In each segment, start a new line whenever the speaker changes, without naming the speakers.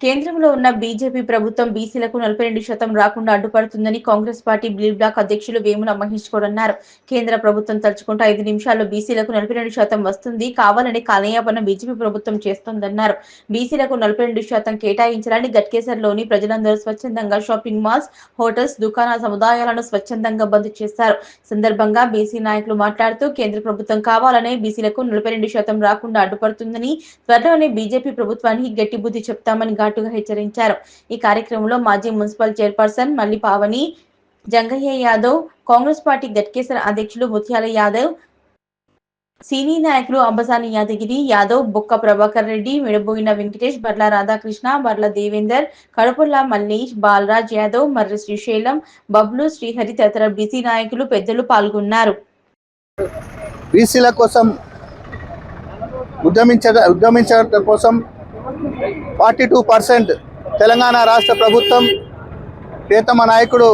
కేంద్రంలో ఉన్న బీజేపీ ప్రభుత్వం బీసీలకు 42% రాకుండా అడ్డుపడుతుందని కాంగ్రెస్ పార్టీ బ్లూ బ్లాక్ అధ్యక్షులు వేముల మహేష్ గౌడ్ అన్నారు. కేంద్ర ప్రభుత్వం తలుచుకుంటే 5 నిమిషాల్లో బీసీలకు 42% వస్తుంది. కావాలని కాలయాపన బీజేపీ ప్రభుత్వం చేస్తోందన్నారు. బీసీలకు 42% కేటాయించాలని గట్కేసర్లోని ప్రజలందరూ స్వచ్ఛందంగా షాపింగ్ మాల్స్, హోటల్స్, దుకాణ సముదాయాలను స్వచ్ఛందంగా బంద్ చేశారు. సందర్భంగా బీసీ నాయకులు మాట్లాడుతూ కేంద్ర ప్రభుత్వం కావాలనే బీసీలకు 42% రాకుండా అడ్డుపడుతుందని, త్వరలోనే బీజేపీ ప్రభుత్వానికి గట్టి బుద్ధి చెప్తామని ఘాటుగా హెచ్చరించారు. ఈ కార్యక్రమంలో మాజీ మున్సిపల్ చైర్పర్సన్ మల్లి పావని, జంగయ్య యాదవ్, కాంగ్రెస్ పార్టీ గట్కేసర్ అధ్యక్షులు ముత్యాల యాదవ్, సీనియర్ నాయకులు అంబసాని యాదగిరి యాదవ్, బొక్క ప్రభాకర్ రెడ్డి, మెడబోయిన వెంకటేష్, బర్ల రాధాకృష్ణ, బర్ల దేవేందర్, కడుపుల్ల మల్లేష్, బాలరాజ్ యాదవ్, మర్రి శ్రీశైలం, బబ్లు, శ్రీహరి తదితర బీసీ నాయకులు పెద్దలు పాల్గొన్నారు.
బీసీల కోసం ఉద్యమించడం కోసం 42% తెలంగాణ రాష్ట్ర ప్రభుత్వం ప్రియతమ నాయకుడు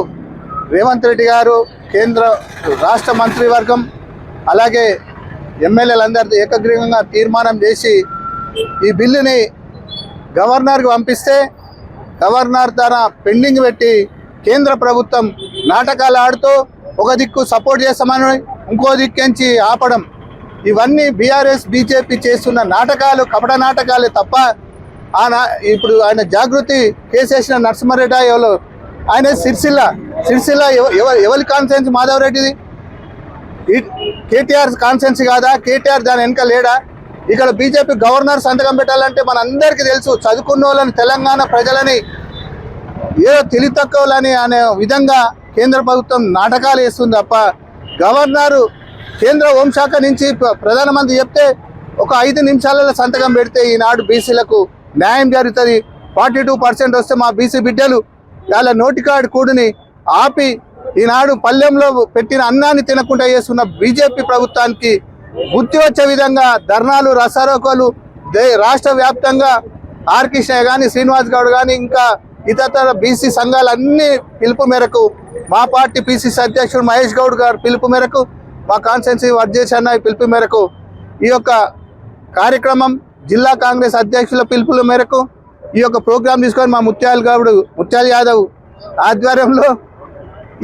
రేవంత్ రెడ్డి గారు, కేంద్ర రాష్ట్ర మంత్రివర్గం, అలాగే ఎమ్మెల్యేలందరూ ఏకగ్రీవంగా తీర్మానం చేసి ఈ బిల్లుని గవర్నర్కి పంపిస్తే గవర్నర్ ద్వారా పెండింగ్ పెట్టి కేంద్ర ప్రభుత్వం నాటకాలు ఆడుతూ ఒక దిక్కు సపోర్ట్ చేస్తామని ఇంకో దిక్కించి ఆపడం, ఇవన్నీ బీఆర్ఎస్ బీజేపీ చేస్తున్న నాటకాలు, కపట నాటకాలు తప్ప ఇప్పుడు ఆయన జాగృతి కేసేసిన నరసింహారెడ్డి ఎవరు, ఆయన సిరిసిల్ల ఎవరి కాన్సెన్స్ మాధవ్ రెడ్డిది, కేటీఆర్ కాన్సెన్స్ కాదా? కేటీఆర్ దాని వెనక లేడా? ఇక్కడ బీజేపీ గవర్నర్ సంతకం పెట్టాలంటే మన అందరికీ తెలుసు, చదువుకున్న వాళ్ళని, తెలంగాణ ప్రజలని ఏదో తెలివి తక్కువలని అనే విధంగా కేంద్ర ప్రభుత్వం నాటకాలు వేస్తుంది తప్ప గవర్నరు కేంద్ర హోంశాఖ నుంచి ప్రధానమంత్రి చెప్తే ఒక 5 నిమిషాలలో సంతకం పెడితే ఈనాడు బీసీలకు న్యాయం జరుగుతుంది. 42% వస్తే మా బీసీ బిడ్డలు వాళ్ళ నోటికాడు కూడిని ఆపి ఈనాడు పల్లెంలో పెట్టిన అన్నాన్ని తినకుండా చేస్తున్న బీజేపీ ప్రభుత్వానికి బుద్ధి వచ్చే విధంగా ధర్నాలు, రసారోకాలు రాష్ట్ర వ్యాప్తంగా ఆర్ కృష్ణ కానీ, శ్రీనివాస్ గౌడ్ కానీ, ఇంకా ఇతర బీసీ సంఘాలన్నీ పిలుపు మేరకు, మా పార్టీ పిసిసి అధ్యక్షుడు మహేష్ గౌడ్ గారు పిలుపు మేరకు, మా కాన్స్టిట్యున్సీ వర్జేష్ అన్న పిలుపు మేరకు ఈ యొక్క కార్యక్రమం, జిల్లా కాంగ్రెస్ అధ్యక్షుల పిలుపుల మేరకు ఈ యొక్క ప్రోగ్రాం తీసుకొని మా ముత్యాల యాదవ్ ఆధ్వర్యంలో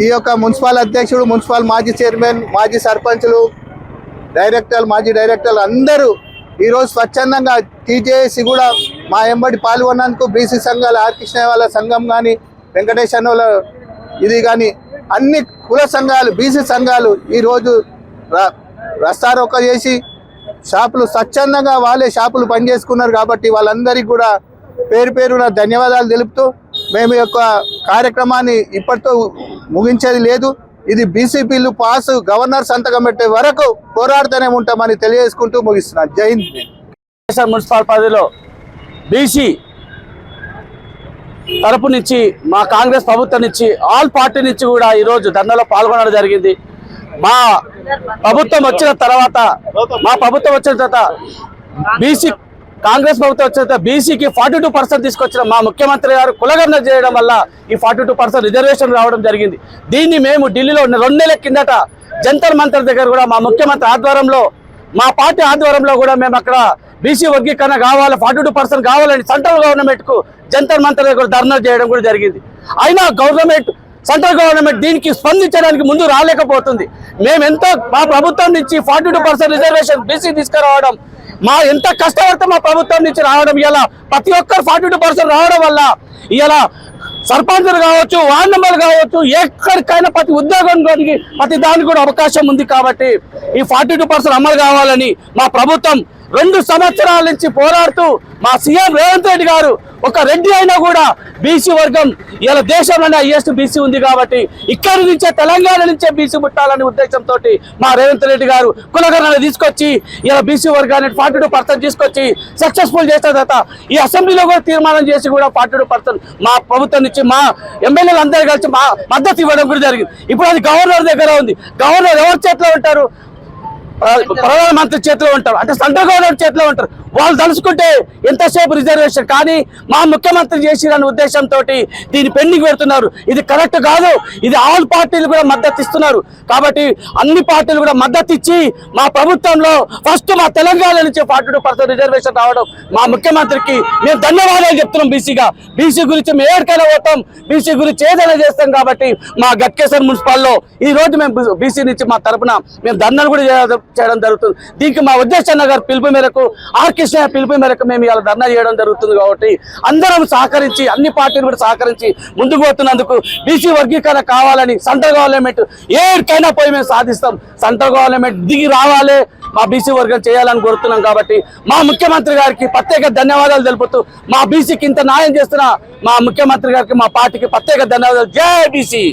ఈ యొక్క మున్సిపల్ అధ్యక్షుడు, మున్సిపల్ మాజీ చైర్మన్, మాజీ సర్పంచులు, డైరెక్టర్లు, మాజీ డైరెక్టర్లు అందరూ ఈరోజు స్వచ్ఛందంగా టీజేఏసీ కూడా మా ఎంబడి పాల్గొన్నందుకు బీసీ సంఘాలు, ఆర్ కృష్ణ వాళ్ళ సంఘం కానీ, వెంకటేష్ అన్న వాళ్ళ ఇది కానీ అన్ని కుల సంఘాలు, బీసీ సంఘాలు ఈరోజు రస్తారోక చేసి షాపులు స్వచ్ఛందంగా వాళ్ళే షాపులు పనిచేసుకున్నారు. కాబట్టి వాళ్ళందరికీ కూడా పేరు పేరున ధన్యవాదాలు తెలుపుతూ మేము ఈ యొక్క కార్యక్రమాన్ని ఇప్పటితో ముగించేది లేదు. ఇది బీసీ బిల్లు పాసు గవర్నర్ సంతకం పెట్టే వరకు పోరాడుతూనే ఉంటామని తెలియజేసుకుంటూ ముగిస్తున్నాను. జై హింద్.
మున్సిపల్ పరిధిలో బీసీ తరపు నుంచి, మా కాంగ్రెస్ ప్రభుత్వం నుంచి, ఆల్ పార్టీ నుంచి కూడా ఈరోజు ధర్నాలో పాల్గొనడం జరిగింది. మా ప్రభుత్వం వచ్చిన తర్వాత బీసీ, కాంగ్రెస్ ప్రభుత్వం వచ్చిన తర్వాత బీసీకి 42% తీసుకొచ్చిన మా ముఖ్యమంత్రి గారు కులగణన చేయడం వల్ల ఈ 42% రిజర్వేషన్ రావడం జరిగింది. దీన్ని మేము ఢిల్లీలో 2 నెలల కిందట జంతర్ మంతర్ దగ్గర కూడా మా ముఖ్యమంత్రి ఆధ్వర్యంలో, మా పార్టీ ఆధ్వర్యంలో కూడా మేము అక్కడ బీసీ వర్గీకరణ కావాలి, 42% కావాలని సెంట్రల్ గవర్నమెంట్ కు జంతర్ మంతర్ దగ్గర ధర్నా చేయడం కూడా జరిగింది. అయినా సెంట్రల్ గవర్నమెంట్ దీనికి స్పందించడానికి ముందు రాలేకపోతుంది. మేమెంతో మా ప్రభుత్వం నుంచి 42% రిజర్వేషన్ బీసీ తీసుకురావడం, ఎంత కష్టపడితే మా ప్రభుత్వం నుంచి రావడం, ఇలా ప్రతి ఒక్కరు 42% రావడం వల్ల ఇలా సర్పంచులు కావచ్చు, వార్డు మెంబర్లు కావచ్చు, ఎక్కడికైనా ప్రతి ఉద్యోగానికి ప్రతి దానికి కూడా అవకాశం ఉంది. కాబట్టి ఈ 42% అమలు కావాలని మా ప్రభుత్వం 2 సంవత్సరాల నుంచి పోరాడుతూ, మా సీఎం రేవంత్ రెడ్డి గారు ఒక రెడ్డి అయినా కూడా బీసీ వర్గం ఇలా దేశంలోనే హైయెస్ట్ బీసీ ఉంది. కాబట్టి ఇక్కడి నుంచే, తెలంగాణ నుంచే బీసీ పుట్టాలనే ఉద్దేశంతో మా రేవంత్ రెడ్డి గారు కులగణన తీసుకొచ్చి ఇలా బీసీ వర్గాన్ని 42% తీసుకొచ్చి సక్సెస్ఫుల్ చేసిన తర్వాత ఈ అసెంబ్లీలో కూడా తీర్మానం చేసి కూడా 42% మా ప్రభుత్వం నుంచి మా ఎమ్మెల్యేలు అందరూ కలిసి మా మద్దతు ఇవ్వడం కూడా జరిగింది. ఇప్పుడు అది గవర్నర్ దగ్గర ఉంది. గవర్నర్ ఎవరి చేతిలో ఉంటారు? ప్రధానమంత్రి చేతిలో ఉంటారు, అంటే సెంట్రల్ గవర్నమెంట్ చేతిలో ఉంటారు. వాళ్ళు తలుచుకుంటే ఎంతసేపు రిజర్వేషన్, కానీ మా ముఖ్యమంత్రి చేసిన ఉద్దేశంతో దీన్ని పెండింగ్ పెడుతున్నారు. ఇది కరెక్ట్ కాదు. ఇది ఆల్ పార్టీలు కూడా మద్దతు ఇస్తున్నారు. కాబట్టి అన్ని పార్టీలు కూడా మద్దతు ఇచ్చి మా ప్రభుత్వంలో ఫస్ట్ మా తెలంగాణ నుంచి 42% రిజర్వేషన్ రావడం మా ముఖ్యమంత్రికి మేము ధన్యవాదాలు చెప్తున్నాం. బీసీ గురించి మేము ఏడికైనా పోతాం, బీసీ గురించి ఏదైనా చేస్తాం. కాబట్టి మా గట్కేశ్వర్ మున్సిపాల్లో ఈ రోజు మేము బీసీ నుంచి మా తరపున మేము ధర్నాలు కూడా చేయడం జరుగుతుంది. దీనికి మా ఉద్దేశన్న గారు పిలుపు మేరకు, ఆర్ కృష్ణ పిలుపు మేరకు మేము ఇలా ధర్నా చేయడం జరుగుతుంది. కాబట్టి అందరం సహకరించి, అన్ని పార్టీలు కూడా సహకరించి ముందుకు పోతున్నందుకు బీసీ వర్గీకరణ కావాలని సెంట్రల్ గవర్నమెంట్ ఏడికైనా పోయి మేము సాధిస్తాం. సెంట్రల్ గవర్నమెంట్ దిగి రావాలి, మా బీసీ వర్గం చేయాలని కోరుతున్నాం. కాబట్టి మా ముఖ్యమంత్రి గారికి ప్రత్యేక ధన్యవాదాలు తెలుపుతూ, మా బీసీకి ఇంత న్యాయం చేస్తున్న మా ముఖ్యమంత్రి గారికి, మా పార్టీకి ప్రత్యేక ధన్యవాదాలు. జై బీసీ.